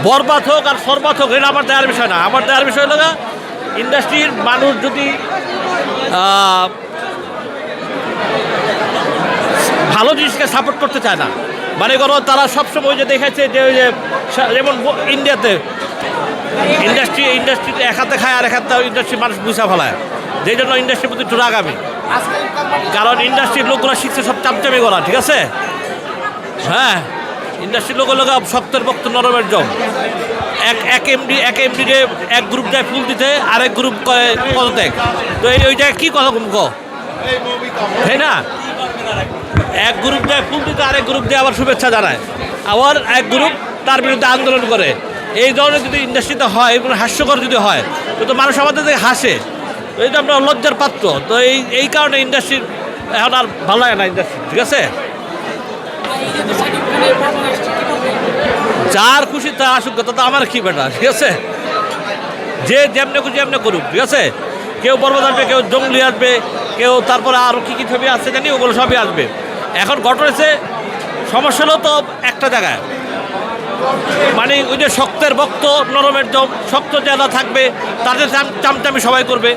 বরবাদ হোক আর সরবাদ হোক, এটা আমার দেওয়ার বিষয় না। আমার দেওয়ার বিষয় হলো ইন্ডাস্ট্রির মানুষ যদি ভালো জিনিসকে সাপোর্ট করতে চায় না, মানে করো তারা সবসময় যে দেখেছে যে ওই যে যেমন ইন্ডিয়াতে ইন্ডাস্ট্রিতে এক হাতে খায় আর এক হাতে ইন্ডাস্ট্রির মানুষ বুঝা ফেলায়, যেই জন্য ইন্ডাস্ট্রির প্রতি একটু রাগ আমি। কারণ ইন্ডাস্ট্রির লোকগুলো শিখছে সব চামচামি করা, ঠিক আছে? হ্যাঁ, ইন্ডাস্ট্রির লোক শক্তের বক্ত নরমের জম। এক এমডিকে এক গ্রুপ যায় ফুল দিতে, আরেক গ্রুপ করে পদত্যাগ। তো ওই জায়গায় কী কথা কো, তাই না? এক গ্রুপ যায় ফুল দিতে, আরেক গ্রুপ দিয়ে আবার শুভেচ্ছা জানায়, আবার এক গ্রুপ তার বিরুদ্ধে আন্দোলন করে। এই ধরনের যদি ইন্ডাস্ট্রিতে হয়, এবং হাস্যকর যদি হয়, তো মানুষ আমাদের থেকে হাসে। তো এই তো আমরা লজ্জার পাত্র। তো এই কারণে ইন্ডাস্ট্রির এখন আর ভালো লাগে না ইন্ডাস্ট্রি, ঠিক আছে? যার খুশি তা আসুক, তো আমার কি বেটা, ঠিক আছে? যে যেমনে খুশি এমনি করুক, ঠিক আছে? কেউ বরবাদ আসবে, কেউ জঙ্গলি আসবে, কেউ তারপরে আরও কী কী ছবি আসছে জানি, ওগুলো সবই আসবে। এখন ঘটনা হচ্ছে, সমস্যা হলো তো একটা জায়গায়, মানে ওই যে শক্তের বক্ত নরমের জম, শক্ত যারা থাকবে তাদের চামচামি সবাই করবে,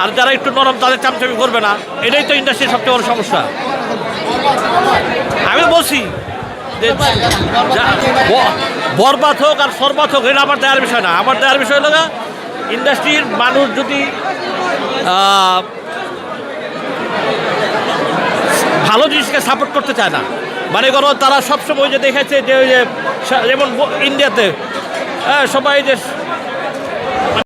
আর যারা একটু নরম তাদের চামচামি করবে না। এটাই তো ইন্ডাস্ট্রির সবচেয়ে বড় সমস্যা। আমি বলছি যে বরবাদ হোক আর সরবাদ হোক, এটা আমার দেওয়ার বিষয় না। আমার দেওয়ার বিষয় হলো ইন্ডাস্ট্রির মানুষ যদি ভালো জিনিসকে সাপোর্ট করতে চায় না, মানে করো তারা সবসময় যে দেখেছে যে ওই যে যেমন ইন্ডিয়াতে সবাই যে